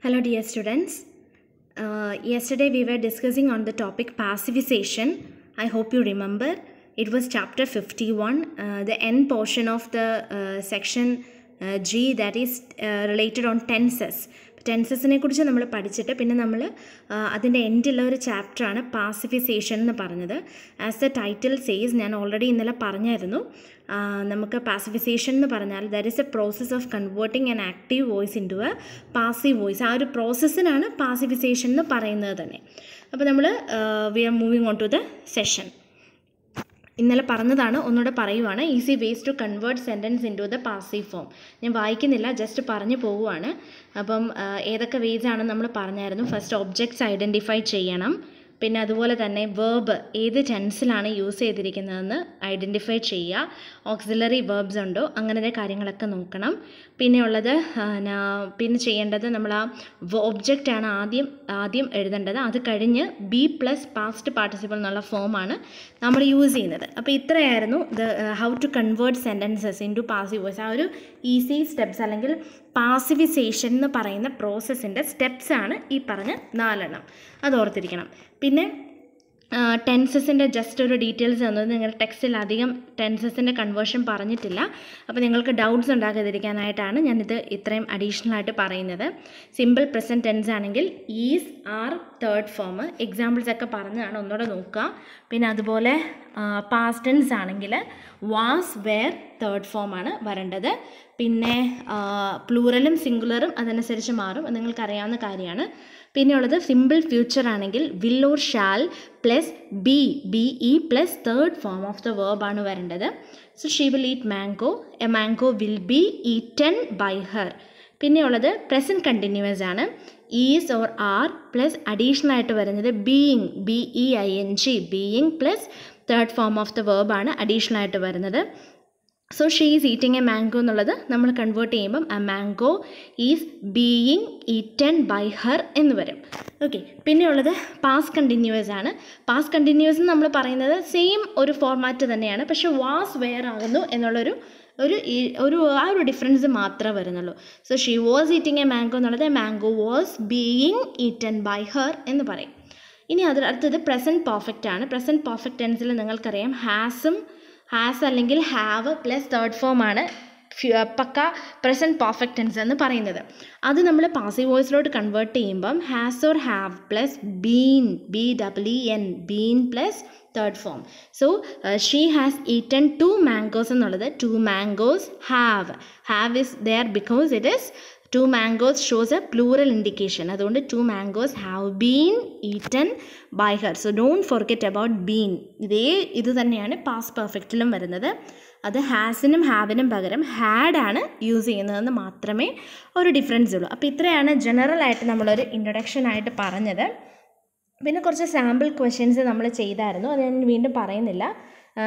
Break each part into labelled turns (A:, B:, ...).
A: Hello dear students. Yesterday we were discussing on the topic passivization. I hope you remember. It was chapter 51, the end portion of the section G, that is related on tenses. ടെൻസസിനെ കുറിച്ച് നമ്മൾ പഠിച്ചിട്ട് പിന്നെ നമ്മൾ അതിൻ്റെ എൻഡിലുള്ള ഒരു ചാപ്റ്ററാണ് passivisation എന്ന് പറഞ്ഞത്. ആസ് ദ ടൈറ്റിൽ സേസ്, ഞാൻ ഓൾറെഡി ഇന്നലെ പറഞ്ഞായിരുന്നു, നമുക്ക് പാസിഫിസേഷൻ എന്ന് പറഞ്ഞാൽ that is a process of converting an active voice in to a passive voice. ആ ഒരു പ്രോസസ്സിനാണ് പാസിഫിസേഷൻ എന്ന് പറയുന്നത് തന്നെ. അപ്പോൾ നമ്മൾ we are moving on to the session. ഇന്നലെ പറഞ്ഞതാണ്, ഒന്നുകൂടെ പറയുവാണ്. Easy ways to convert sentence in to the passive form. ഞാൻ വായിക്കുന്നില്ല, ജസ്റ്റ് പറഞ്ഞു പോവുകയാണ്. അപ്പം ഏതൊക്കെ വേസ് ആണെന്ന് നമ്മൾ പറഞ്ഞായിരുന്നു. ഫസ്റ്റ് ഒബ്ജക്ട്സ് ഐഡൻറ്റിഫൈ ചെയ്യണം. പിന്നെ അതുപോലെ തന്നെ വേർബ് ഏത് ടെൻസിലാണ് യൂസ് ചെയ്തിരിക്കുന്നതെന്ന് ഐഡൻറ്റിഫൈ ചെയ്യുക. ഓക്സിലറി വേർബ്സ് ഉണ്ടോ, അങ്ങനത്തെ കാര്യങ്ങളൊക്കെ നോക്കണം. പിന്നെ ഉള്ളത് പിന്നെ ചെയ്യേണ്ടത് നമ്മൾ ആ ഒബ്ജക്റ്റാണ് ആദ്യം എഴുതേണ്ടത്. അത് കഴിഞ്ഞ് ബി പ്ലസ് പാസ്റ്റ് പാർട്ടിസിപ്പിൾ എന്നുള്ള ഫോമാണ് നമ്മൾ യൂസ് ചെയ്യുന്നത്. അപ്പോൾ ഇത്രയായിരുന്നു how to convert sentences in to passive voice. ആ ഒരു ഈസി സ്റ്റെപ്സ് അല്ലെങ്കിൽ പാസിഫിസേഷൻ എന്ന് പറയുന്ന പ്രോസസ്സിൻ്റെ സ്റ്റെപ്സാണ് ഈ പറഞ്ഞ 4 എണ്ണം. അത് ഓർത്തിരിക്കണം. പിന്നെ ടെൻസസിൻ്റെ ജസ്റ്റ് ഒരു ഡീറ്റെയിൽസ് തന്നത് നിങ്ങളുടെ ടെക്സ്റ്റിൽ അധികം ടെൻസസിൻ്റെ കൺവേർഷൻ പറഞ്ഞിട്ടില്ല. അപ്പോൾ നിങ്ങൾക്ക് ഡൗട്ട്സ് ഉണ്ടാകാതിരിക്കാനായിട്ടാണ് ഞാനിത് ഇത്രയും അഡീഷണൽ ആയിട്ട് പറയുന്നത്. സിമ്പിൾ പ്രസൻറ്റ് ടെൻസ് ആണെങ്കിൽ is, are, third form examples ഒക്കെ പറഞ്ഞതാണ്, ഒന്നുകൂടെ നോക്കുക. പിന്നെ അതുപോലെ പാസ്റ്റ് ടെൻസ് ആണെങ്കിൽ വാസ്, വെയർ, തേർഡ് ഫോമാണ് വരേണ്ടത്. പിന്നെ പ്ലൂറലും സിംഗുലറും അതനുസരിച്ച് മാറും, അത് നിങ്ങൾക്കറിയാവുന്ന കാര്യമാണ്. പിന്നെയുള്ളത് സിമ്പിൾ ഫ്യൂച്ചർ ആണെങ്കിൽ will or shall plus B plus third form of the വേർബാണ് വരേണ്ടത്. So she will eat mango, A mango will be eaten by Har. പിന്നെയുള്ളത് പ്രസൻറ്റ് കണ്ടിന്യൂസ് ആണ്. Is or R plus additional ആയിട്ട് വരുന്നത് being, BEING, being plus third form of the വേർബാണ് additional ആയിട്ട് വരുന്നത്. So she is eating a mango എന്നുള്ളത് നമ്മൾ convert ചെയ്യുമ്പം A mango is being eaten by her എന്ന് വരും. ഓക്കെ. പിന്നെയുള്ളത് പാസ്റ്റ് കണ്ടിന്യൂസ് ആണ്. പാസ്റ്റ് കണ്ടിന്യൂസ് എന്ന് നമ്മൾ പറയുന്നത് സെയിം ഒരു ഫോർമാറ്റ് തന്നെയാണ്, പക്ഷേ വാസ് വെയർ ആകുന്നു എന്നുള്ളൊരു ആ ഒരു ഡിഫറൻസ് മാത്രമേ വരുന്നുള്ളൂ. So she was eating a mango എന്നുള്ളത് a mango was being eaten by her എന്ന് പറയും. ഇനി അടുത്തത് പ്രസൻറ്റ് പെർഫെക്റ്റ് ആണ്. പ്രസൻറ്റ് പെർഫെക്റ്റ് ടെൻസിൽ നിങ്ങൾക്കറിയാം ഹാസ് അല്ലെങ്കിൽ ഹാവ് പ്ലസ് തേർഡ് ഫോമാണ് പക്ക പ്രസൻറ്റ് പെർഫെക്റ്റ് ടെൻസ് എന്ന് പറയുന്നത്. അത് നമ്മൾ പാസീവ് വോയിസിലോട്ട് കൺവേർട്ട് ചെയ്യുമ്പം has or have plus been, BEEN, been plus third form. So she has eaten 2 mangoes എന്നുള്ളത് 2 mangoes have is there because it is 2 mangoes shows a plural indication. അതുകൊണ്ട് 2 mangoes have been eaten by her. So don't forget about been. ഇത് തന്നെയാണ് past പെർഫെക്റ്റിലും വരുന്നത്. അത് ഹാസിനും ഹാവിനും പകരം had ആണ് use ചെയ്യുന്നതെന്ന് മാത്രമേ ഒരു ഡിഫറൻസ് ഉള്ളൂ. അപ്പോൾ ഇത്രയാണ് ജനറലായിട്ട് നമ്മളൊരു ഇൻട്രൊഡക്ഷൻ ആയിട്ട് പറഞ്ഞത്. പിന്നെ കുറച്ച് സാമ്പിൾ ക്വസ്റ്റ്യൻസ് നമ്മൾ ചെയ്തായിരുന്നു, അത് ഞാൻ വീണ്ടും പറയുന്നില്ല,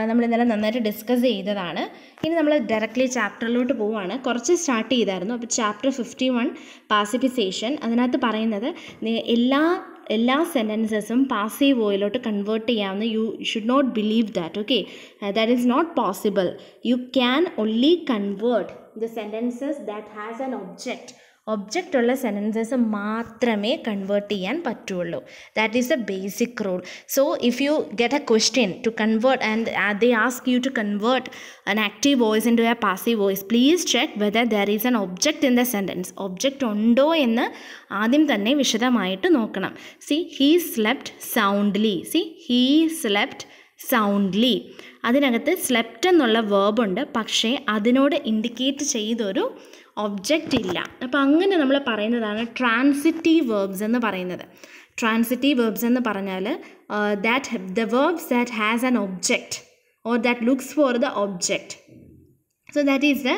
A: നമ്മൾ ഇന്നലെ നന്നായിട്ട് ഡിസ്കസ് ചെയ്തതാണ്. ഇനി നമ്മൾ ഡയറക്റ്റ്ലി ചാപ്റ്ററിലോട്ട് പോവുകയാണ്. കുറച്ച് സ്റ്റാർട്ട് ചെയ്തായിരുന്നു. അപ്പോൾ ചാപ്റ്റർ 51 പാസിഫിസേഷൻ, അതിനകത്ത് പറയുന്നത് എല്ലാ സെൻറ്റൻസസും പാസീവ് വോയിലോട്ട് കൺവേർട്ട് ചെയ്യാവുന്ന you should not believe that. Okay, that is not possible. You can only convert the sentences that has an object ഉള്ള സെൻറ്റൻസസ് മാത്രമേ കൺവേർട്ട് ചെയ്യാൻ പറ്റുള്ളൂ. That is a basic rule. So if you get a question to convert and they ask you to convert an active voice into a passive voice, please check whether there is an object in the sentence. Object ഉണ്ടോ എന്ന് ആദ്യം തന്നെ വിശദമായിട്ട് നോക്കണം. he slept soundly. അതിനകത്ത് slept എന്നുള്ള വേർബുണ്ട്, പക്ഷേ അതിനോട് ഇൻഡിക്കേറ്റ് ചെയ്തൊരു ഒബ്ജക്റ്റ് ഇല്ല. അപ്പോൾ അങ്ങനെ നമ്മൾ പറയുന്നതാണ് ട്രാൻസിറ്റീവ് വേർബ്സ് എന്ന് പറയുന്നത്. ട്രാൻസിറ്റീവ് വേർബ്സ് എന്ന് പറഞ്ഞാൽ the verbs that has an object or that looks for the object. So that is the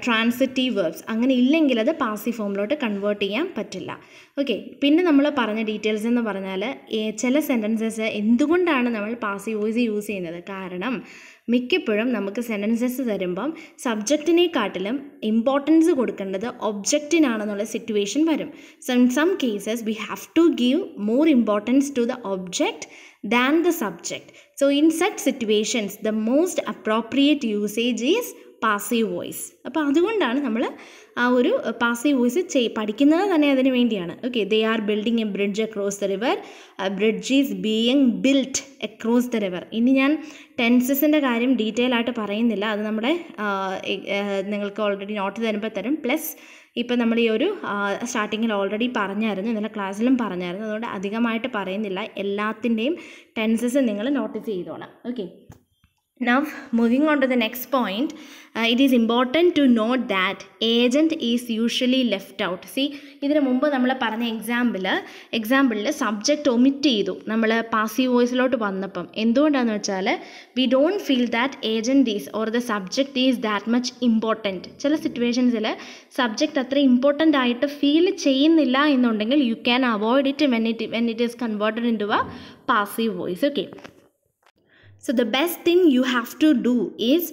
A: transitive verbs. അങ്ങനെ ഇല്ലെങ്കിൽ അത് പാസീവ് ഫോമിലോട്ട് കൺവേർട്ട് ചെയ്യാൻ പറ്റില്ല. ഓക്കെ. പിന്നെ നമ്മൾ പറഞ്ഞ ഡീറ്റെയിൽസ് എന്ന് പറഞ്ഞാൽ ചില സെൻറ്റൻസസ് എന്തുകൊണ്ടാണ് നമ്മൾ പാസീവ് വോയിസ് യൂസ് ചെയ്യുന്നത്? കാരണം മിക്കപ്പോഴും നമുക്ക് സെൻറ്റൻസസ് തരുമ്പം സബ്ജക്റ്റിനെക്കാട്ടിലും ഇമ്പോർട്ടൻസ് കൊടുക്കേണ്ടത് ഒബ്ജക്റ്റിനാണെന്നുള്ള സിറ്റുവേഷൻ വരും. So in some cases we have to give more importance to the object than the subject. So in such situations the most appropriate usage is passive voice. അപ്പോൾ അതുകൊണ്ടാണ് നമ്മൾ ആ ഒരു പാസീവ് വോയിസ് പഠിക്കുന്നത് തന്നെ അതിന് വേണ്ടിയാണ്. Okay, they are building A bridge across the river, bridge is being built across the river. ഇനി ഞാൻ ടെൻസസിൻ്റെ കാര്യം ഡീറ്റെയിൽ ആയിട്ട് പറയുന്നില്ല, അത് നമ്മുടെ നിങ്ങൾക്ക് ഓൾറെഡി നോട്ട് തരുമ്പോൾ തരും. പ്ലസ് ഇപ്പം നമ്മൾ ഈ ഒരു സ്റ്റാർട്ടിങ്ങിൽ ഓൾറെഡി പറഞ്ഞായിരുന്നു, ഇന്നലെ ക്ലാസ്സിലും പറഞ്ഞായിരുന്നു, അതുകൊണ്ട് അധികമായിട്ട് പറയുന്നില്ല. എല്ലാത്തിൻ്റെയും ടെൻസസ് നിങ്ങൾ നോട്ടീസ് ചെയ്തോളാം. Okay, now moving on to the next point, it is important to note that agent is usually left out. See, ഇതിന് മുമ്പ് നമ്മൾ പറഞ്ഞ എക്സാമ്പിളിൽ സബ്ജക്റ്റ് ഒമിറ്റ് ചെയ്തു നമ്മൾ പാസീവ് വോയിസിലോട്ട് വന്നപ്പം. എന്തുകൊണ്ടാണെന്ന് വെച്ചാൽ we don't feel that agent is or the subject is that much important. ചില സിറ്റുവേഷൻസിൽ സബ്ജക്റ്റ് അത്ര ഇമ്പോർട്ടൻ്റ് ആയിട്ട് ഫീൽ ചെയ്യുന്നില്ല എന്നുണ്ടെങ്കിൽ you can avoid it when it is converted into a passive voice. Okay, so the best thing you have to do is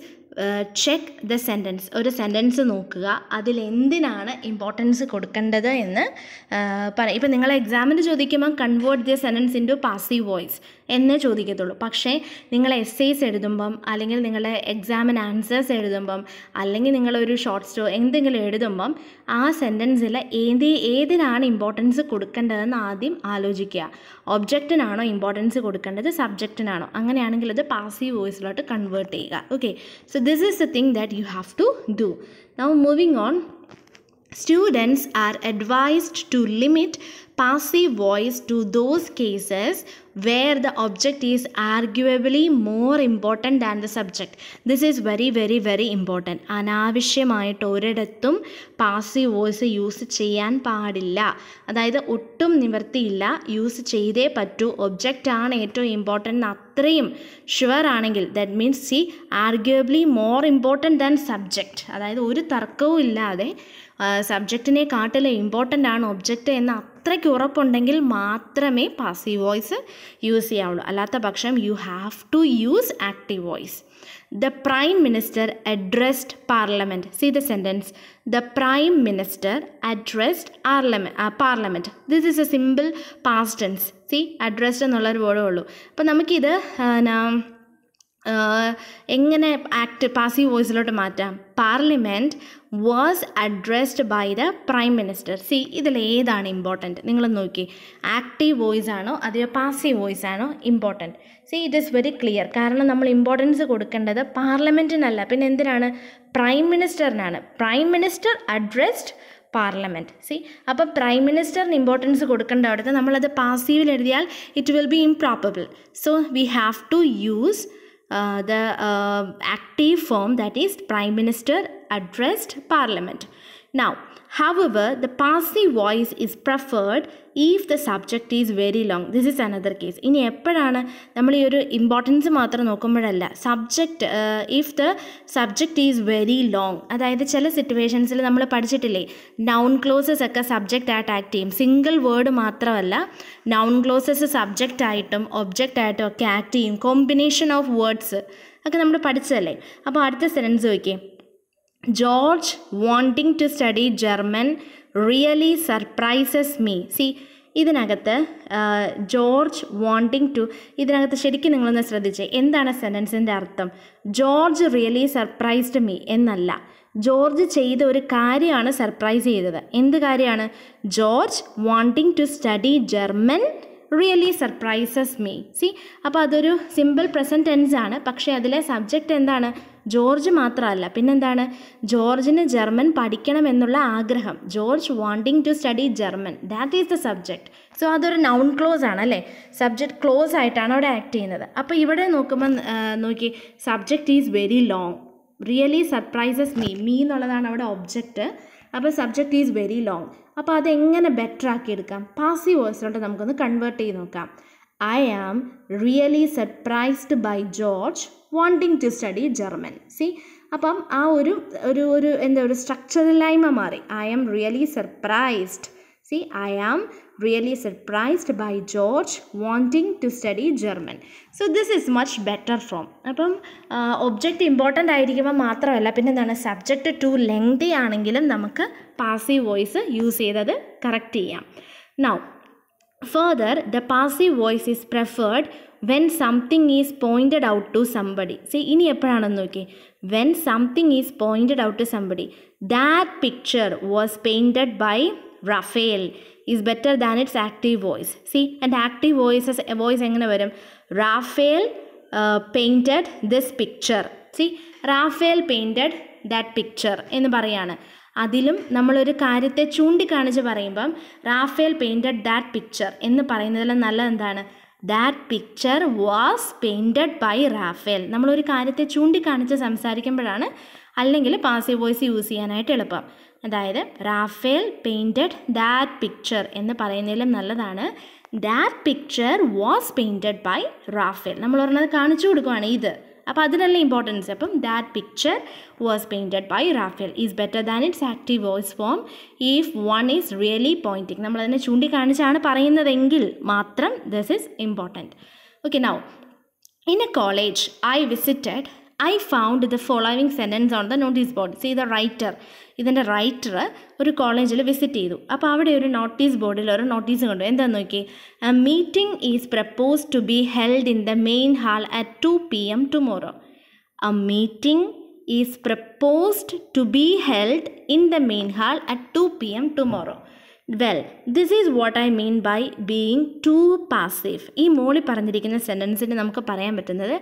A: check the sentence. ഒരു sentence നോക്കുക, അതിൽ എന്തിനാണ് importance കൊടുക്കേണ്ടത് എന്ന് പറയാം. ഇപ്പം നിങ്ങൾ എക്സാമിന് ചോദിക്കുമ്പോൾ convert the sentence in to passive voice എന്നേ ചോദിക്കത്തുള്ളൂ. പക്ഷേ നിങ്ങൾ എസ്സേസ് എഴുതുമ്പം, അല്ലെങ്കിൽ നിങ്ങളുടെ എക്സാമിന് ആൻസേഴ്സ് എഴുതുമ്പം, അല്ലെങ്കിൽ നിങ്ങളൊരു ഷോർട്ട് സ്റ്റോറി എന്തെങ്കിലും എഴുതുമ്പം ആ സെൻറ്റൻസിൽ ഏതിനാണ് ഇമ്പോർട്ടൻസ് കൊടുക്കേണ്ടതെന്ന് ആദ്യം ആലോചിക്കുക. ഒബ്ജക്റ്റിനാണോ ഇമ്പോർട്ടൻസ് കൊടുക്കേണ്ടത്, സബ്ജക്റ്റിനാണോ? അങ്ങനെയാണെങ്കിൽ അത് പാസീവ് വോയിസിലോട്ട് കൺവേർട്ട് ചെയ്യുക. Okay, so this is the thing that you have to do. Now moving on, students are advised to limit passive voice to those cases where the object is arguably more important than the subject. This is very very very important. അനാവശ്യമായിട്ട് ഒരിടത്തും passive voice use ചെയ്യാൻ പാടില്ല. അതായത് ഒട്ടും നിവർത്തിയില്ല, use ചെയ്തേ പറ്റൂ, ഒബ്ജക്റ്റാണ് ഏറ്റവും ഇമ്പോർട്ടൻ്റ് അത്രയും ഷുവർ ആണെങ്കിൽ, that means see arguably more important than subject. അതായത് ഒരു തർക്കവും ഇല്ലാതെ സബ്ജക്റ്റിനെ കാട്ടിലും ഇമ്പോർട്ടൻ്റ് ആണ് ഒബ്ജക്റ്റ് എന്ന് അത്രയ്ക്ക് ഉറപ്പുണ്ടെങ്കിൽ മാത്രമേ പാസീവ് വോയിസ് യൂസ് ചെയ്യാവുള്ളൂ. അല്ലാത്ത പക്ഷം you have to use active voice. The Prime Minister addressed Parliament. See the sentence. The Prime Minister addressed Parliament. This is a simple past tense. See, addressed എന്നുള്ളൊരു വേർഡേ ഉള്ളൂ. അപ്പോൾ നമുക്കിത് എങ്ങനെ പാസീവ് വോയിസിലോട്ട് മാറ്റാം? Parliament was addressed by the prime minister. See, ഇതിലേതാണ് important? നിങ്ങൾ നോക്കി, ആക്റ്റീവ് വോയിസ് ആണോ അതെയോ പാസീവ് വോയിസ് ആണോ important? See, it is very clear. കാരണം നമ്മൾ ഇമ്പോർട്ടൻസ് കൊടുക്കേണ്ടത് പാർലമെൻറ്റിനല്ല, പിന്നെ എന്തിനാണ്? പ്രൈം മിനിസ്റ്ററിനാണ്. Prime minister addressed parliament. See, അപ്പോൾ പ്രൈം മിനിസ്റ്ററിന് ഇമ്പോർട്ടൻസ് കൊടുക്കേണ്ട അവിടുത്തെ നമ്മളത് പാസീവിൽ എഴുതിയാൽ it will be improbable. So we have to use the active form, that is Prime Minister addressed Parliament. Now, however, the passive voice is preferred if the subject is very long. This is another case. ഇനി എപ്പോഴാണ് നമ്മൾ ഈ ഒരു importance മാത്രം നോക്കുമ്പോഴല്ല, subject if the subject is very long. അതായത് ചില സിറ്റുവേഷൻസിൽ നമ്മൾ പഠിച്ചിട്ടില്ലേ, നൗൺ ക്ലോസസ് ഒക്കെ സബ്ജക്റ്റ് ആയിട്ട് ആക്ട് ചെയ്യും. സിംഗിൾ വേർഡ് മാത്രമല്ല, നൗൺ ക്ലോസസ് സബ്ജക്റ്റ് ആയിട്ടും ഒബ്ജക്റ്റ് ആയിട്ടും ഒക്കെ ആക്ട് ചെയ്യും. കോമ്പിനേഷൻ ഓഫ് വേർഡ്സ് ഒക്കെ നമ്മൾ പഠിച്ചതല്ലേ. അപ്പോൾ അടുത്ത സെൻറ്റൻസ് നോക്കിയേ, George wanting to study German really surprises me. See, ഇതിനകത്ത് ജോർജ് വാണ്ടിങ് ടു, ഇതിനകത്ത് ശരിക്കും നിങ്ങളൊന്ന് ശ്രദ്ധിച്ചേ, എന്താണ് സെൻറ്റൻസിൻ്റെ അർത്ഥം? ജോർജ് റിയലി സർപ്രൈസ്ഡ് മീ എന്നല്ല, ജോർജ് ചെയ്ത ഒരു കാര്യമാണ് സർപ്രൈസ് ചെയ്തത്. എന്ത് കാര്യമാണ്? George wanting to study German really surprises me. See, അപ്പോൾ അതൊരു സിമ്പിൾ പ്രസൻറ്റ് ടെൻസ് ആണ്, പക്ഷേ അതിലെ സബ്ജക്റ്റ് എന്താണ്? ജോർജ് മാത്രമല്ല, പിന്നെന്താണ്? ജോർജിന് ജർമ്മൻ പഠിക്കണമെന്നുള്ള ആഗ്രഹം. George wanting to study German, that is the subject. So അതൊരു നൗൺ ക്ലോസ് ആണ് അല്ലേ, സബ്ജക്റ്റ് ക്ലോസ് ആയിട്ടാണ് അവിടെ ആക്ട് ചെയ്യുന്നത്. അപ്പോൾ ഇവിടെ നോക്കുമ്പോൾ നോക്കി, subject is very long, really surprises me എന്നുള്ളതാണ് അവിടെ ഒബ്ജക്റ്റ്. അപ്പോൾ സബ്ജക്റ്റ് ഈസ് വെരി ലോങ്. അപ്പോൾ അതെങ്ങനെ ബെറ്റർ ആക്കി എടുക്കാം? പാസീവ് വോയിസിലോട്ട് നമുക്കൊന്ന് കൺവേർട്ട് ചെയ്ത് നോക്കാം. I am really surprised by George wanting to study German. See, അപ്പം ആ ഒരു എന്താ ഒരു സ്ട്രക്ചറില്ലായ്മ മാറി. I am really surprised. See, I am really surprised by George wanting to study German. So this is much better form. അപ്പം object important ആയിരിക്കുമ്പോൾ മാത്രമല്ല, പിന്നെ എന്താണ്, സബ്ജക്റ്റ് ടു ലെങ്തി ആണെങ്കിലും നമുക്ക് പാസീവ് വോയിസ് യൂസ് ചെയ്തത് കറക്റ്റ് ചെയ്യാം. Now Further, the passive voice is preferred when something is pointed out to somebody. See, ഇനി എപ്പോഴാണെന്ന് നോക്കി. When something is pointed out to somebody. That picture was painted by Raphael is better than its active voice. See, and active voice എങ്ങനെ വരും? Raphael painted this picture. See, Raphael painted that picture എന്ന് പറയാണ്. അതിലും നമ്മളൊരു കാര്യത്തെ ചൂണ്ടിക്കാണിച്ച് പറയുമ്പം Rafale painted that picture എന്ന് പറയുന്നതിലും നല്ലത് എന്താണ്? That picture was painted by Raphael. നമ്മളൊരു കാര്യത്തെ ചൂണ്ടിക്കാണിച്ച് സംസാരിക്കുമ്പോഴാണ് അല്ലെങ്കിൽ പാസീവ് വോയിസ് യൂസ് ചെയ്യാനായിട്ട് എളുപ്പം. അതായത് റാഫേൽ പെയിൻറ്റഡ് ദാറ്റ് പിക്ചർ എന്ന് പറയുന്നതിലും നല്ലതാണ് that picture was painted by Raphael. നമ്മൾ പറഞ്ഞത് കാണിച്ചു കൊടുക്കുകയാണ് ഇത്. അപ്പോൾ അതിനല്ല ഇമ്പോർട്ടൻസ്. അപ്പം that picture was painted by Raphael is better than its active voice form if one is really pointing. നമ്മളതിനെ ചൂണ്ടിക്കാണിച്ചാണ് പറയുന്നതെങ്കിൽ മാത്രം this is important. Okay, now in a college I visited I found the following sentence on the notice board. See, the writer, ഇതിൻ്റെ writer ഒരു കോളേജിൽ visit ചെയ്തു. അപ്പോൾ അവിടെ ഒരു നോട്ടീസ് ബോർഡിൽ ഒരു നോട്ടീസ് കണ്ടു. എന്താണെന്ന് നോക്കി, a meeting is propose to be held in the main hall at 2 PM tomorrow. A meeting is proposed to be held in the main hall at 2 PM tomorrow. Well, this is what I mean by being two passive. ഈ മോളിൽ പറഞ്ഞിരിക്കുന്ന സെൻറ്റൻസിന് നമുക്ക് പറയാൻ പറ്റുന്നത്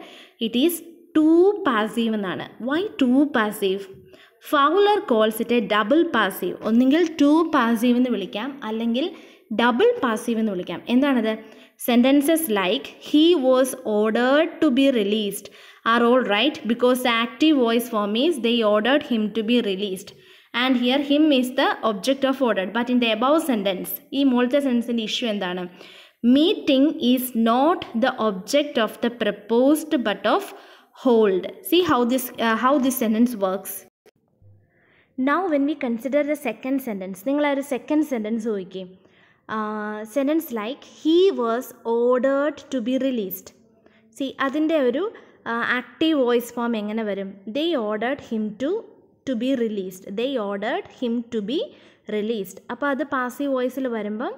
A: it is two passive എന്നാണ്. Why two passive? Fowler calls it a double passive. ഒന്നുകിൽ two passive എന്ന് വിളിക്കാം, അല്ലെങ്കിൽ ഡബിൾ പാസീവ് എന്ന് വിളിക്കാം. എന്താണത്? Sentences like he was ordered to be released are all right because the active voice form is they ordered him to be released and here him is the object of ordered. But in the above sentence, ഈ മുകളിലത്തെ സെൻറ്റൻസിൻ്റെ issue എന്താണ്? Meeting is not the object of the proposed but of hold. See how this sentence works. Now when we consider the second sentence, ningal second sentence hoike sentence like he was ordered to be released. See, adinte oru active voice form engane varum? They ordered him to be released. They ordered him to be released. appo adu passive voice il varumbam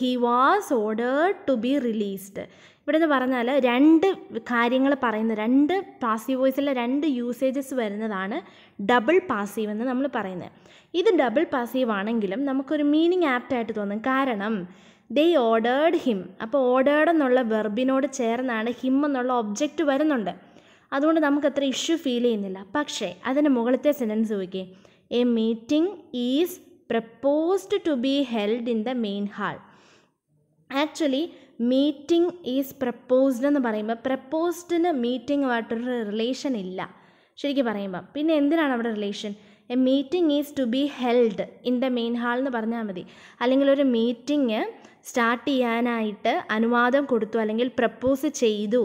A: he was ordered to be released. ഇവിടെ നിന്ന് പറഞ്ഞാൽ രണ്ട് കാര്യങ്ങൾ പറയുന്ന, രണ്ട് passive വോയിസിലെ രണ്ട് usages വരുന്നതാണ് double passive എന്ന് നമ്മൾ പറയുന്നത്. ഇത് ഡബിൾ പാസീവ് ആണെങ്കിലും നമുക്കൊരു മീനിങ് ആപ്റ്റായിട്ട് തോന്നും. കാരണം ദേ ഓർഡേർഡ് ഹിം. അപ്പോൾ ഓർഡേർഡ് എന്നുള്ള വെർബിനോട് ചേർന്നാണ് ഹിം എന്നുള്ള ഒബ്ജക്റ്റ് വരുന്നുണ്ട്. അതുകൊണ്ട് നമുക്കത്ര ഇഷ്യൂ ഫീൽ ചെയ്യുന്നില്ല. പക്ഷേ അതിന് മുകളിലത്തെ സെൻറ്റൻസ് നോക്കി, a meeting is proposed to be held in the main hall. Actually meeting is proposed എന്ന് പറയുമ്പോൾ പ്രപ്പോസ്ഡിന് മീറ്റിങ്ങുമായിട്ടൊരു റിലേഷൻ ഇല്ല ശരിക്കും പറയുമ്പോൾ. പിന്നെ എന്തിനാണ് അവിടെ relation? A meeting is to be held in the main hall എന്ന് പറഞ്ഞാൽ മതി. അല്ലെങ്കിൽ ഒരു മീറ്റിംഗ് സ്റ്റാർട്ട് ചെയ്യാനായിട്ട് അനുവാദം കൊടുത്തു അല്ലെങ്കിൽ പ്രപ്പോസ് ചെയ്തു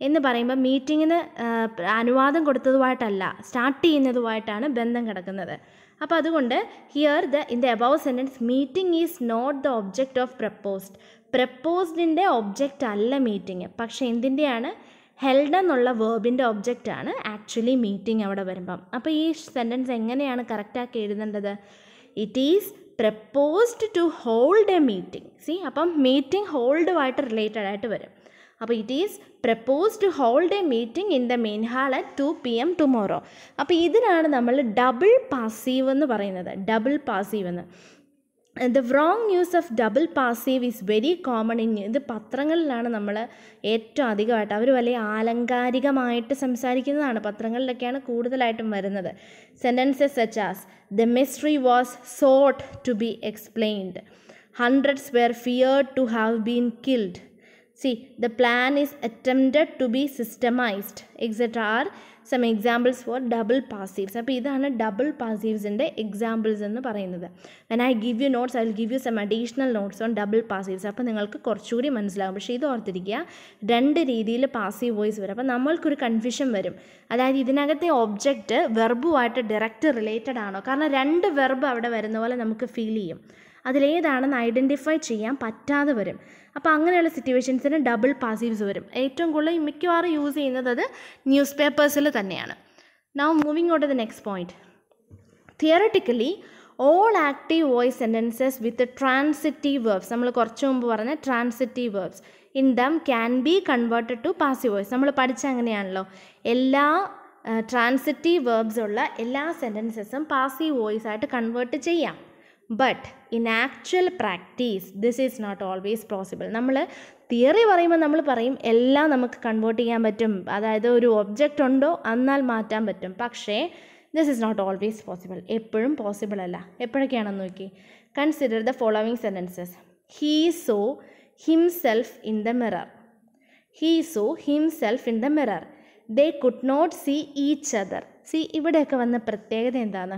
A: എന്ന് പറയുമ്പോൾ മീറ്റിങ്ങിന് അനുവാദം കൊടുത്തതുമായിട്ടല്ല, സ്റ്റാർട്ട് ചെയ്യുന്നതുമായിട്ടാണ് ബന്ധം കിടക്കുന്നത്. അപ്പോൾ അതുകൊണ്ട് here in the above sentence meeting is not the object of proposed. പ്രപ്പോസ്ഡിൻ്റെ ഒബ്ജക്റ്റ് അല്ല മീറ്റിംഗ്, പക്ഷേ എന്തിൻ്റെയാണ്? ഹെൽഡ് എന്നുള്ള വേർബിൻ്റെ ഒബ്ജക്റ്റാണ് ആക്ച്വലി മീറ്റിംഗ് അവിടെ വരുമ്പം. അപ്പോൾ ഈ സെൻറ്റൻസ് എങ്ങനെയാണ് കറക്റ്റാക്കി എഴുതേണ്ടത്? It is proposed to hold a meeting. See, അപ്പം മീറ്റിംഗ് ഹോൾഡുമായിട്ട് റിലേറ്റഡ് ആയിട്ട് വരും. അപ്പോൾ it is propose to hold a meeting in the main hall at 2 PM tomorrow. അപ്പോൾ ഇതിനാണ് നമ്മൾ ഡബിൾ പാസീവ് എന്ന് പറയുന്നത്. ഡബിൾ പാസീവ് എന്ന്. The wrong use of double passive is very common in. ഇത് പത്രങ്ങളിലാണ് നമ്മൾ ഏറ്റവും അധികമായിട്ട്, അവർ വലിയ ആലങ്കാരികമായിട്ട് സംസാരിക്കുന്നതാണ്, പത്രങ്ങളിലൊക്കെയാണ് കൂടുതലായിട്ടും വരുന്നത്. Sentences such as the mystery was sought to be explained, hundreds were feared to have been killed, see the plan is attempted to be systemized, etc. are some examples for double passives. അപ്പോൾ ഇതാണ് double പാസീവ്സിൻ്റെ examples എന്ന് പറയുന്നത്. when I give you notes I will give you some additional notes on double passives. അപ്പോൾ നിങ്ങൾക്ക് കുറച്ചുകൂടി മനസ്സിലാകും. പക്ഷേ ഇത് ഓർത്തിരിക്കുക, രണ്ട് രീതിയിൽ പാസീവ് വോയിസ് വരും. അപ്പോൾ നമ്മൾക്കൊരു കൺഫ്യൂഷൻ വരും. അതായത് ഇതിനകത്തെ ഒബ്ജക്റ്റ് വെർബുമായിട്ട് ഡയറക്റ്റ് റിലേറ്റഡ് ആണോ? കാരണം രണ്ട് വെർബ് അവിടെ വരുന്ന പോലെ നമുക്ക് ഫീൽ ചെയ്യും. അതിലേതാണെന്ന് ഐഡൻറ്റിഫൈ ചെയ്യാൻ പറ്റാതെ വരും. അപ്പോൾ അങ്ങനെയുള്ള സിറ്റുവേഷൻസിന് ഡബിൾ പാസീവ്സ് വരും. ഏറ്റവും കൂടുതൽ മിക്കവാറും യൂസ് ചെയ്യുന്നത് അത് ന്യൂസ് പേപ്പേഴ്സിൽ തന്നെയാണ്. Now moving on to the next point. Theoretically all active voice sentences with transitive verbs, നമ്മൾ കുറച്ച് മുമ്പ് പറഞ്ഞ transitive verbs in them can be converted to passive voice. നമ്മൾ പഠിച്ച അങ്ങനെയാണല്ലോ, എല്ലാ ട്രാൻസിറ്റീവ് വേർബ്സ് ഉള്ള എല്ലാ സെൻറ്റൻസസും പാസീവ് വോയിസ് ആയിട്ട് കൺവേർട്ട് ചെയ്യാം. But in actual practice this is not always possible. നമ്മൾ തിയറി പറയുമ്പോൾ നമ്മൾ പറയും എല്ലാം നമുക്ക് കൺവേർട്ട് ചെയ്യാൻ പറ്റും, അതായത് ഒരു ഒബ്ജക്റ്റ് ഉണ്ടോ എന്നാൽ മാറ്റാൻ പറ്റും. പക്ഷേ this is not always possible, എപ്പോഴും പോസിബിൾ അല്ല. എപ്പോഴൊക്കെയാണെന്ന് നോക്കി. Consider the following sentences. He saw himself in the mirror. He saw himself in the mirror. They could not see each other. See ഇവിടെയൊക്കെ വന്ന പ്രത്യേകത എന്താണ്?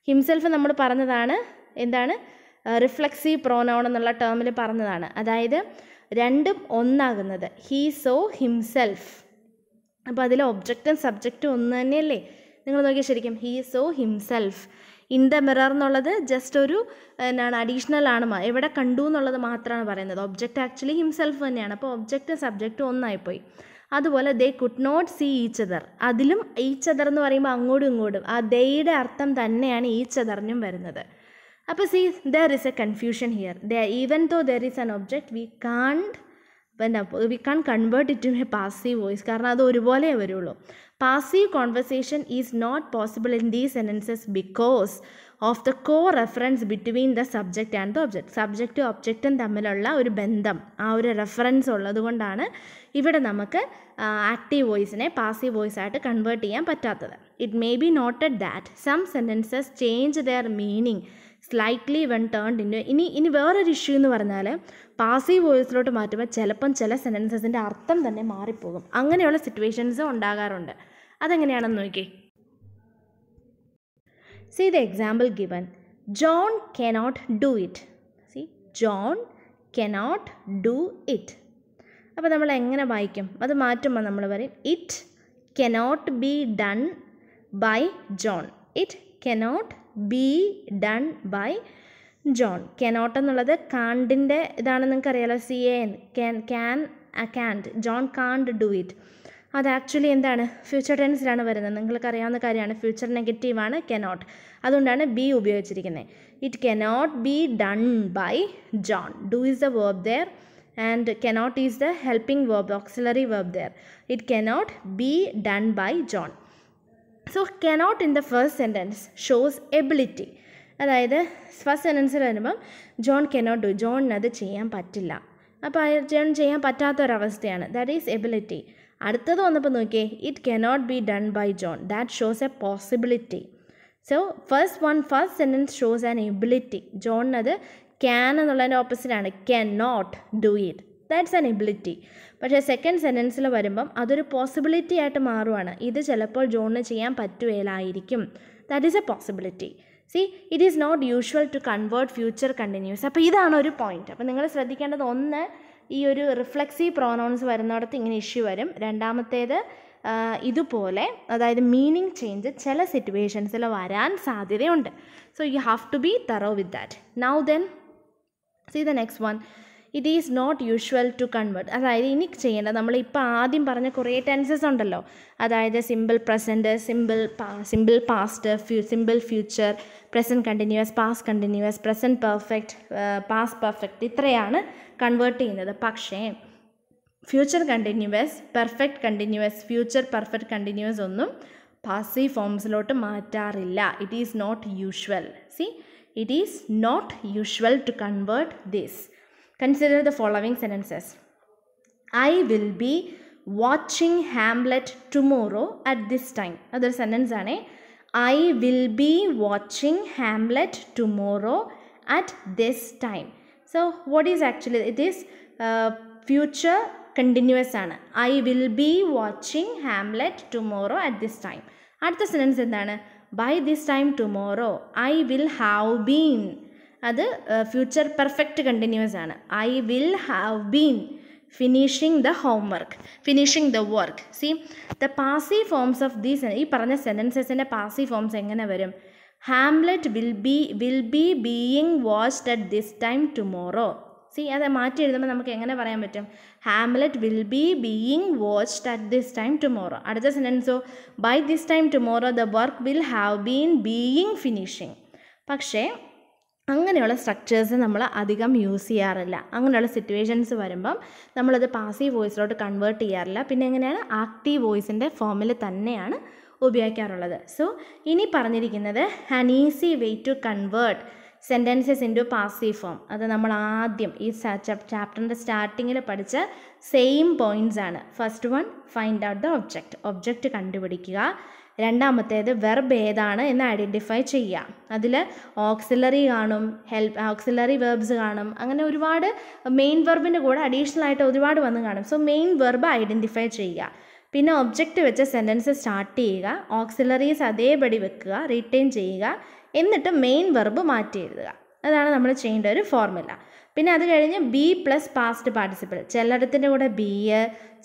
A: ഹിംസെൽഫ് നമ്മൾ പറഞ്ഞതാണ്, എന്താണ്, റിഫ്ലെക്സീവ് പ്രോനൗൺ എന്നുള്ള ടേമിൽ പറഞ്ഞതാണ്. അതായത് രണ്ടും ഒന്നാകുന്നത്. ഹീ സോ ഹിംസെൽഫ്, അപ്പോൾ അതിൽ ഒബ്ജക്റ്റും സബ്ജക്റ്റും ഒന്ന് തന്നെയല്ലേ? നിങ്ങൾ നോക്കിയാൽ ശരിക്കും he saw himself. In the mirror എന്നുള്ളത് ജസ്റ്റ് ഒരു എന്താണ് അഡീഷണൽ ആണ്, എവിടെ കണ്ടു എന്നുള്ളത് മാത്രമാണ് പറയുന്നത്. ഒബ്ജക്റ്റ് ആക്ച്വലി ഹിംസെൽഫ് തന്നെയാണ്. അപ്പോൾ ഒബ്ജക്റ്റും സബ്ജക്റ്റും ഒന്നായിപ്പോയി. അതുപോലെ they could not see each other, അതിലും ഈച്ച് അതർ എന്ന് പറയുമ്പോൾ അങ്ങോട്ടും ഇങ്ങോട്ടും ആ ദയുടെ അർത്ഥം തന്നെയാണ് ഈച്ച് അതറിനും വരുന്നത്. അപ്പോൾ see there is a confusion here. Even though there is an object we can convert it to a passive voice, കാരണം അത് ഒരുപോലെ വരുള്ളൂ. Passive conversation is not possible in these sentences because of the co reference between the subject and the object. സബ്ജക്റ്റും ഒബ്ജക്റ്റും തമ്മിലുള്ള ഒരു ബന്ധം, ആ ഒരു റെഫറൻസ് ഉള്ളത് കൊണ്ടാണ് ഇവിടെ നമുക്ക് ആക്റ്റീവ് വോയിസിനെ പാസീവ് വോയിസ് ആയിട്ട് കൺവേർട്ട് ചെയ്യാൻ പറ്റാത്തത്. It may be noted that some sentences change their meaning slightly when turned in. ഇനി വേറൊരു ഇഷ്യൂ എന്ന് പറഞ്ഞാൽ പാസീവ് വോയിസിലോട്ട് മാറ്റുമ്പോൾ ചിലപ്പം ചില സെൻറ്റൻസസിൻ്റെ അർത്ഥം തന്നെ മാറിപ്പോകും. അങ്ങനെയുള്ള സിറ്റുവേഷൻസും ഉണ്ടാകാറുണ്ട്. അതെങ്ങനെയാണെന്ന് നോക്കി. See the example given. John cannot do it. See, John cannot do it. അപ്പോൾ നമ്മൾ എങ്ങനെ വായിക്കും? അത് മാറ്റുമ്പോൾ നമ്മൾ പറയും it cannot be done by John. It cannot be done by John. Cannot എന്നുള്ളത് കാണ്ടിൻ്റെ ഇതാണെന്ന് നിങ്ങൾക്ക് അറിയാലോ. CAN, can't. John can't do it. അത് ആക്ച്വലി എന്താണ്? ഫ്യൂച്ചർ ടെൻസിലാണ് വരുന്നത്. നിങ്ങൾക്ക് അറിയാവുന്ന കാര്യമാണ്. ഫ്യൂച്ചർ നെഗറ്റീവാണ് കനോട്ട്, അതുകൊണ്ടാണ് ബി ഉപയോഗിച്ചിരിക്കുന്നത്. It cannot be done by John. Do is the verb there and cannot is the helping verb, auxiliary verb there. It cannot be done by John. So cannot in the first sentence shows ability. അതായത് first സെൻറ്റൻസിൽ വരുമ്പം John cannot do, ജോണിനത് ചെയ്യാൻ പറ്റില്ല. അപ്പോൾ John ചെയ്യാൻ പറ്റാത്തൊരവസ്ഥയാണ്. That is ability. അടുത്തത് വന്നപ്പോൾ നോക്കിയേ, it cannot be done by John. That shows a possibility. So first sentence shows an ability. ജോണിനത് ക്യാൻ എന്നുള്ളതിൻ്റെ ഓപ്പോസിറ്റാണ് cannot do it. That's an ability. പക്ഷേ സെക്കൻഡ് സെൻറ്റൻസിൽ വരുമ്പം അതൊരു പോസിബിലിറ്റി ആയിട്ട് മാറുവാണ്. ഇത് ചിലപ്പോൾ ജോണിന് ചെയ്യാൻ പറ്റുകയില്ലായിരിക്കും. That is a possibility. See it is not usual to convert future continuous. അപ്പോൾ ഇതാണ് ഒരു പോയിന്റ്. അപ്പോൾ നിങ്ങൾ ശ്രദ്ധിക്കേണ്ടത്, ഒന്ന്, ഈ ഒരു റിഫ്ലെക്സീവ് പ്രോനൗൺസ് വരുന്നിടത്ത് ഇങ്ങനെ ഇഷ്യൂ വരും. രണ്ടാമത്തേത് ഇതുപോലെ, അതായത് മീനിങ് ചേഞ്ച് ചില സിറ്റുവേഷൻസിൽ വരാൻ സാധ്യതയുണ്ട്. So you have to be thorough with that. Now then see the next one. It is not usual to convert. അതായത് ഇനി ചെയ്യേണ്ടത്, നമ്മളിപ്പോൾ ആദ്യം പറഞ്ഞ കുറേ ടെൻസസ് ഉണ്ടല്ലോ, അതായത് simple present, simple past, simple future, present continuous, past continuous, present perfect, past perfect, ഇത്രയാണ് കൺവേർട്ട് ചെയ്യുന്നത്. പക്ഷേ future continuous, perfect continuous, future perfect continuous ഒന്നും പാസീവ് ഫോംസിലോട്ട് മാറ്റാറില്ല. It is not usual. See, it is not usual to convert this. Consider the following sentences. I will be watching Hamlet tomorrow at this time. അതൊരു sentence ആണ്. I will be watching Hamlet tomorrow at this time. So what is actually, it is future continuous ആണ്. I will be watching Hamlet tomorrow at this time. അടുത്ത sentence എന്താണ്? By this time tomorrow I will have been. അത് future perfect continuous ആണ്. I will have been finishing the homework, finishing the work. See, the passive forms of these, ഈ പറഞ്ഞ സെൻറ്റൻസസിൻ്റെ passive forms എങ്ങനെ വരും? Hamlet will be being watched at this time tomorrow. See, അത് മാറ്റി എഴുതുമ്പോൾ നമുക്ക് എങ്ങനെ പറയാൻ പറ്റും? Hamlet will be being watched at this time tomorrow. അടുത്ത സെൻറ്റൻസോ, by this time tomorrow the work will have been being finishing. പക്ഷേ അങ്ങനെയുള്ള സ്ട്രക്ചേഴ്സ് നമ്മൾ അധികം യൂസ് ചെയ്യാറില്ല. അങ്ങനെയുള്ള സിറ്റുവേഷൻസ് വരുമ്പം നമ്മളത് പാസീവ് വോയിസിലോട്ട് കൺവേർട്ട് ചെയ്യാറില്ല. പിന്നെ എങ്ങനെയാണ് ആക്റ്റീവ് വോയിസിൻ്റെ ഫോമിൽ തന്നെയാണ് ഉപയോഗിക്കാറുള്ളത്. സോ ഇനി പറഞ്ഞിരിക്കുന്നത് an easy way to convert sentences in to passive form. അത് നമ്മൾ ആദ്യം ഈ ചാപ്റ്ററിൻ്റെ സ്റ്റാർട്ടിങ്ങിൽ പഠിച്ച സെയിം പോയിൻറ്റ്സ് ആണ്. First one, find out the object കണ്ടുപിടിക്കുക. രണ്ടാമത്തേത് വെർബ് ഏതാണ് എന്ന് ഐഡൻറ്റിഫൈ ചെയ്യുക. അതിൽ ഓക്സിലറി കാണും, ഓക്സിലറി വെർബ്സ് കാണും, അങ്ങനെ ഒരുപാട് മെയിൻ വെർബിൻ്റെ കൂടെ അഡീഷണൽ ആയിട്ട് ഒരുപാട് വന്ന് കാണും. സോ മെയിൻ വെർബ് ഐഡൻറ്റിഫൈ ചെയ്യുക. പിന്നെ ഒബ്ജക്റ്റ് വെച്ച് സെൻറ്റൻസ് സ്റ്റാർട്ട് ചെയ്യുക, ഓക്സിലറീസ് അതേപടി വെക്കുക, റിട്ടേൺ ചെയ്യുക, എന്നിട്ട് മെയിൻ വെർബ് മാറ്റി എഴുതുക. അതാണ് നമ്മൾ ചെയ്യേണ്ട ഒരു ഫോർമുല. പിന്നെ അത് കഴിഞ്ഞ് ബി പ്ലസ് പാസ്റ്റ് പാർട്ടിസിപ്പിൾ, ചിലയിടത്തിൻ്റെ കൂടെ ബി,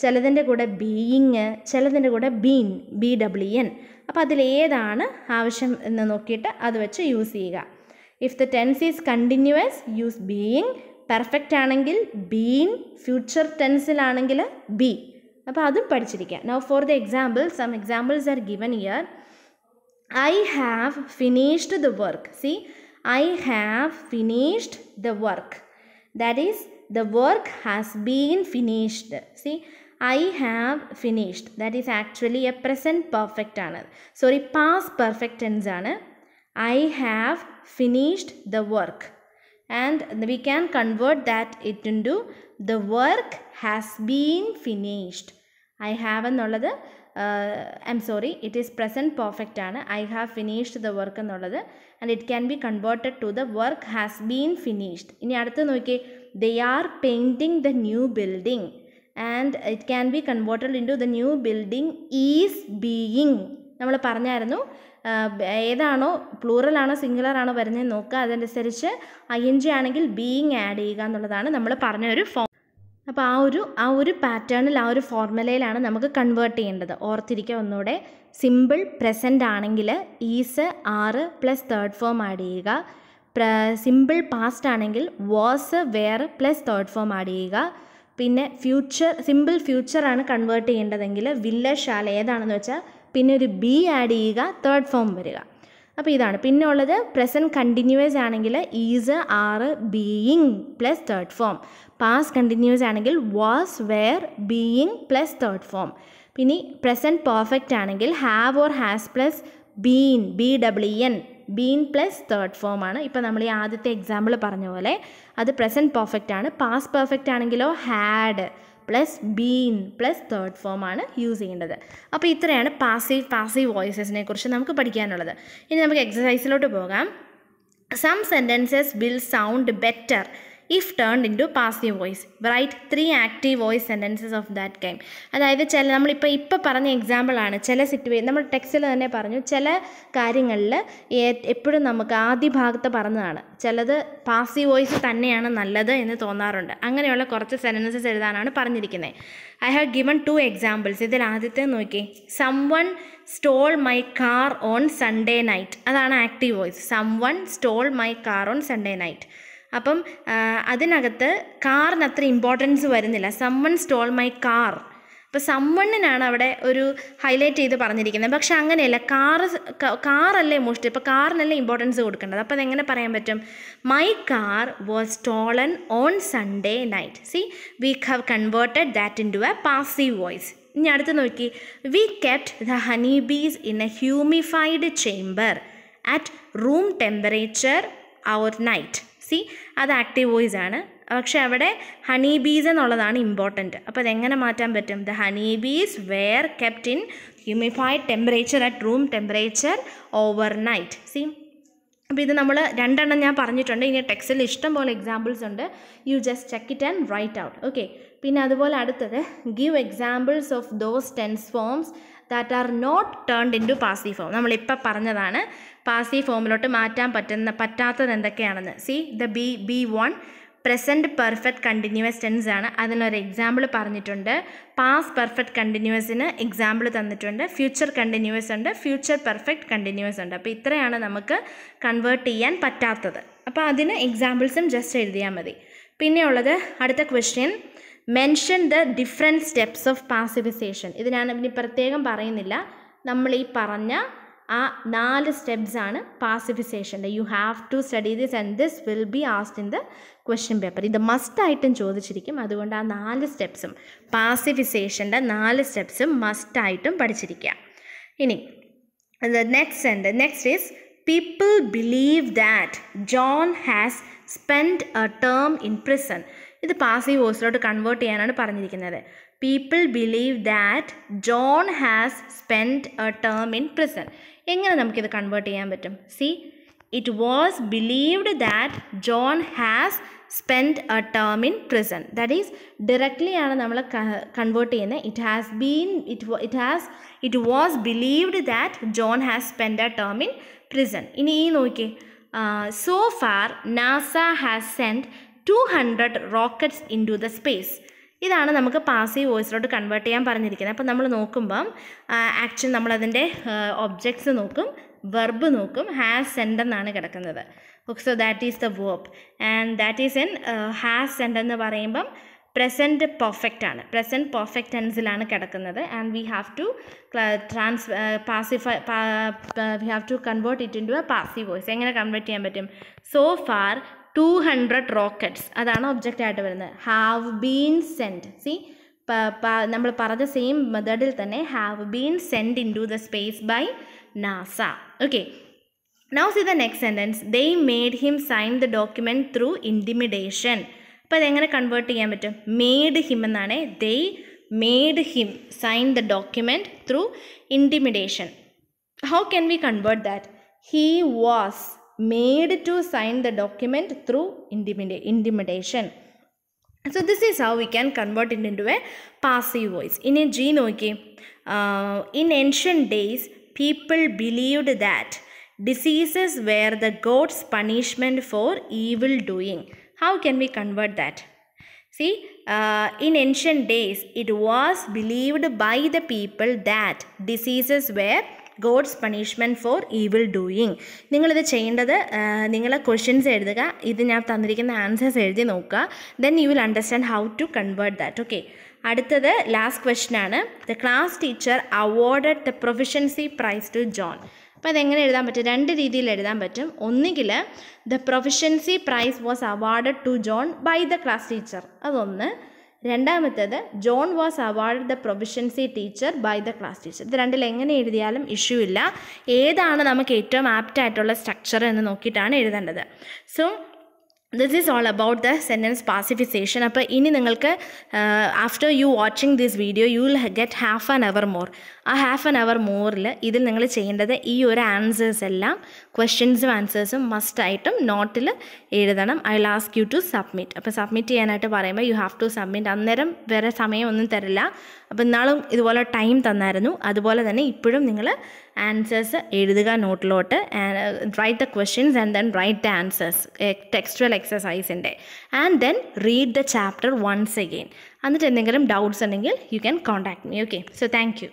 A: ചിലതിൻ്റെ കൂടെ ബീയിങ്, ചിലതിൻ്റെ കൂടെ ബീൻ, BWN. അപ്പോൾ അതിലേതാണ് ആവശ്യം എന്ന് നോക്കിയിട്ട് അത് വെച്ച് യൂസ് ചെയ്യുക. If the tense is continuous use being, perfect ആണെങ്കിൽ ബീൻ, ഫ്യൂച്ചർ ടെൻസിലാണെങ്കിൽ ബി. അപ്പോൾ അതും പഠിച്ചിരിക്കുക. Now for the example, some examples are given here. I have finished the work. See, I have finished the work. That is, the work has been finished. See, I have finished. That is actually a present perfect ആണ്. Sorry, past perfect tense ആണ്. I have finished the work. And we can convert that it into the work has been finished. I have എന്നുള്ളത് it is present perfect ആണ്. I have finished the work എന്നുള്ളത്, and it can be converted to the work has been finished. ഇനി അടുത്ത് നോക്കിയേ, they are painting the new building, and it can be converted into the new building is being. നമ്മൾ പറഞ്ഞായിരുന്നു ഏതാണോ plural ആണോ singular ആണോ വരുന്നതെന്ന് നോക്കുക, അതനുസരിച്ച് ING ആണെങ്കിൽ ബീയിങ് ആഡ് ചെയ്യുക എന്നുള്ളതാണ് നമ്മൾ പറഞ്ഞ ഒരു ഫോം. അപ്പോൾ ആ ഒരു പാറ്റേണിൽ, ആ ഒരു ഫോർമുലയിലാണ് നമുക്ക് കൺവേർട്ട് ചെയ്യേണ്ടത്. ഓർത്തിരിക്കുക ഒന്നുകൂടെ. സിമ്പിൾ പ്രസൻറ്റ് ആണെങ്കിൽ is, are plus third form add ചെയ്യുക. സിമ്പിൾ പാസ്റ്റ് ആണെങ്കിൽ was, were plus third form add ചെയ്യുക. പിന്നെ സിമ്പിൾ ഫ്യൂച്ചറാണ് കൺവേർട്ട് ചെയ്യേണ്ടതെങ്കിൽ വില്ല, ഷാൽ ഏതാണെന്ന് വെച്ചാൽ പിന്നെ ഒരു ബി ആഡ് ചെയ്യുക, തേർഡ് ഫോം വരിക. അപ്പോൾ ഇതാണ്. പിന്നെ ഉള്ളത് പ്രസൻറ്റ് കണ്ടിന്യൂസ് ആണെങ്കിൽ is, are, being plus third form. Past continuous ആണെങ്കിൽ was, were, being plus third form. പിന്നെ പ്രസൻറ്റ് പെർഫെക്റ്റ് ആണെങ്കിൽ have or has plus been, BWN, been plus third form ആണ്. ഇപ്പോൾ നമ്മൾ ഈ ആദ്യത്തെ എക്സാമ്പിൾ പറഞ്ഞ പോലെ അത് പ്രസൻറ്റ് പെർഫെക്റ്റ് ആണ്. പാസ്റ്റ് പെർഫെക്റ്റ് ആണെങ്കിലോ had plus been plus third form ആണ് യൂസ് ചെയ്യേണ്ടത്. അപ്പോൾ ഇത്രയാണ് പാസീവ് വോയിസസിനെ കുറിച്ച് നമുക്ക് പഠിക്കാനുള്ളത്. ഇനി നമുക്ക് എക്സസൈസിലോട്ട് പോകാം. Some sentences will sound better if turned into passive voice. Write 3 active voice sentences of that kind. അതായത് നമ്മളിപ്പോൾ പറഞ്ഞ എക്സാമ്പിളാണ്. ചില നമ്മൾ ടെക്സ്റ്റിൽ തന്നെ പറഞ്ഞു, ചില കാര്യങ്ങളിൽ എപ്പോഴും നമുക്ക് ആദ്യ ഭാഗത്ത് പറഞ്ഞതാണ്, ചിലത് പാസീവ് വോയിസ് തന്നെയാണ് നല്ലത് എന്ന് തോന്നാറുണ്ട്. അങ്ങനെയുള്ള കുറച്ച് സെൻറ്റൻസസ് എഴുതാനാണ് പറഞ്ഞിരിക്കുന്നത്. I have given 2 examples. ഇതിൽ ആദ്യത്തെ നോക്കി, someone stole my car on Sunday night. അതാണ് active voice. someone stole my car on Sunday night. അപ്പം അതിനകത്ത് കാറിന് അത്ര ഇമ്പോർട്ടൻസ് വരുന്നില്ല. someone stole my car. അപ്പോൾ someoneനാണ് അവിടെ ഒരു ഹൈലൈറ്റ് ചെയ്ത് പറഞ്ഞിരിക്കുന്നത്. പക്ഷെ അങ്ങനെയല്ല, കാറല്ലേ മോസ്റ്റ്, ഇപ്പോൾ കാറിനല്ലേ ഇമ്പോർട്ടൻസ് കൊടുക്കേണ്ടത്. അപ്പോൾ അതെങ്ങനെ പറയാൻ പറ്റും? My car was stolen on Sunday night. See, we have converted that in to a passive voice. ഇനി അടുത്ത് നോക്കി, we kept the honey bees in a humidified chamber at room temperature overnight. See, അത് active voice ആണ്. പക്ഷെ അവിടെ honey ബീസ് എന്നുള്ളതാണ് important. അപ്പോൾ അതെങ്ങനെ മാറ്റാൻ പറ്റും? The honey bees were kept in humidified temperature at room temperature overnight. See, അപ്പോൾ ഇത് നമ്മൾ 2 എണ്ണം ഞാൻ പറഞ്ഞിട്ടുണ്ട്. ഇനി ടെക്സ്റ്റിൽ ഇഷ്ടം പോലെ എക്സാമ്പിൾസ് ഉണ്ട്. You just check it and write out. Okay. പിന്നെ അതുപോലെ അടുത്തത്, give examples of those tense forms that are not turned in to passive form. നമ്മളിപ്പോൾ പറഞ്ഞതാണ് പാസീവ് ഫോമിലോട്ട് മാറ്റാൻ പറ്റാത്തത് എന്തൊക്കെയാണെന്ന്. See, the B1 present perfect continuous tense ആണ്. അതിനൊരു എക്സാമ്പിൾ പറഞ്ഞിട്ടുണ്ട്. പാസ്റ്റ് പെർഫെക്റ്റ് കണ്ടിന്യൂസിന് എക്സാമ്പിൾ തന്നിട്ടുണ്ട്. ഫ്യൂച്ചർ കണ്ടിന്യൂസ് ഉണ്ട്, ഫ്യൂച്ചർ പെർഫെക്റ്റ് കണ്ടിന്യൂസ് ഉണ്ട്. അപ്പോൾ ഇത്രയാണ് നമുക്ക് കൺവേർട്ട് ചെയ്യാൻ പറ്റാത്തത്. അപ്പോൾ അതിന് എക്സാമ്പിൾസും ജസ്റ്റ് എഴുതിയാൽ മതി. പിന്നെ ഉള്ളത് അടുത്ത question, mention the different steps of passivization. ഇത് ഞാൻ ഇനി പ്രത്യേകം പറയുന്നില്ല. നമ്മൾ ഈ പറഞ്ഞ ആ 4 സ്റ്റെപ്സാണ് പാസിഫിസേഷൻ്റെ. You have to study this and this will be asked in the question paper. ഇത് മസ്റ്റായിട്ടും ചോദിച്ചിരിക്കും. അതുകൊണ്ട് ആ 4 സ്റ്റെപ്സും പാസിഫിസേഷൻ്റെ 4 സ്റ്റെപ്സും മസ്റ്റായിട്ടും പഠിച്ചിരിക്കുക. ഇനി the next is people believe that John has spent a term in prison. ഇത് പാസീവ് വോയിസിലോട്ട് കൺവേർട്ട് ചെയ്യാനാണ് പറഞ്ഞിരിക്കുന്നത്. People believe that John has spend a term in prison. എങ്ങനെ നമുക്കിത് കൺവേർട്ട് ചെയ്യാൻ പറ്റും? See, it was believed that John has spend a term in prison. That is directly ആണ് നമ്മൾ കൺവേർട്ട് ചെയ്യുന്നത്. It was believed that John has spend a term in prison. ഇനി ഈ നോക്കി, so far NASA has send 200 rockets in to the space. ഇതാണ് നമുക്ക് passive വോയിസിലോട്ട് convert ചെയ്യാൻ പറഞ്ഞിരിക്കുന്നത്. അപ്പോൾ നമ്മൾ നോക്കുമ്പം ആക്ച്വലി നമ്മളതിൻ്റെ ഒബ്ജക്ട്സ് നോക്കും, വെർബ് നോക്കും, ഹാസ് സെൻഡ് എന്നാണ് കിടക്കുന്നത്. So that is the verb and that is in has send എന്ന് പറയുമ്പം പ്രസൻറ്റ് പെർഫെക്റ്റ് ആണ്. പ്രസൻറ്റ് പെർഫെക്റ്റ് ടെൻസിലാണ് കിടക്കുന്നത്. And we have to we have to convert it in to a passive voice. എങ്ങനെ convert ചെയ്യാൻ പറ്റും? സോ ഫാർ 200 റോക്കറ്റ്സ്, അതാണ് object ആയിട്ട് വരുന്നത്. Have been send. സി, നമ്മൾ പറഞ്ഞ സെയിം മെത്തേഡിൽ തന്നെ have been send in to the space by NASA. Okay, now see the next sentence. They made him sign the document through intimidation. അപ്പോൾ അതെങ്ങനെ convert ചെയ്യാൻ പറ്റും? മെയ്ഡ് ഹിം എന്നാണ്. They made him sign the document through intimidation. How can we convert that? He was made to sign the document through intimidation. So this is how we can convert it into a passive voice. In a G നോക്കി, in ancient days people believed that diseases were the God's punishment for evil doing. How can we convert that? See, in ancient days it was believed by the people that diseases were God's punishment for evil doing. നിങ്ങളിത് ചെയ്യേണ്ടത്, നിങ്ങൾ questions എഴുതുക, ഇത് ഞാൻ തന്നിരിക്കുന്ന answers എഴുതി നോക്കുക. Then you will understand how to convert that. Okay, അടുത്തത് ലാസ്റ്റ് ക്വസ്റ്റ്യൻ ആണ്. The class teacher awarded the proficiency prize to John. അപ്പോൾ അതെങ്ങനെ എഴുതാൻ പറ്റും? 2 രീതിയിൽ എഴുതാൻ പറ്റും. ഒന്നുകിൽ the proficiency prize was awarded to John by the class teacher, അതൊന്ന്. രണ്ടാമത്തേത് John was award the proficiency teacher by the class teacher. ഇത് രണ്ടിൽ എങ്ങനെ എഴുതിയാലും ഇഷ്യൂ ഇല്ല. ഏതാണ് നമുക്ക് ഏറ്റവും ആപ്റ്റായിട്ടുള്ള സ്ട്രക്ചർ എന്ന് നോക്കിയിട്ടാണ് എഴുതേണ്ടത്. So this is all about the sentence passivization. അപ്പോൾ ഇനി നിങ്ങൾക്ക് after you watching this video you will get half an hour more. ആ ഹാഫ് ആൻ അവർ മോറിൽ ഇതിൽ നിങ്ങൾ ചെയ്യേണ്ടത് ഈ ഒരു ആൻസേഴ്സ് എല്ലാം, ക്വസ്റ്റ്യൻസും ആൻസേഴ്സും മസ്റ്റായിട്ടും നോട്ടിൽ എഴുതണം. I will ask you to submit. അപ്പോൾ സബ്മിറ്റ് ചെയ്യാനായിട്ട് പറയുമ്പോൾ യു ഹാവ് ടു സബ്മിറ്റ്. അന്നേരം വേറെ സമയമൊന്നും തരില്ല. അപ്പോൾ ഇന്നാളും ഇതുപോലെ ടൈം തന്നായിരുന്നു, അതുപോലെ തന്നെ ഇപ്പോഴും നിങ്ങൾ ആൻസേഴ്സ് എഴുതുക നോട്ടിലോട്ട്. Write the questions and then write the answers, textual എക്സസൈസിൻ്റെ. And then read the chapter once again. എന്നിട്ട് എന്തെങ്കിലും ഡൗട്ട്സ് ഉണ്ടെങ്കിൽ you can contact me. Okay, so thank U.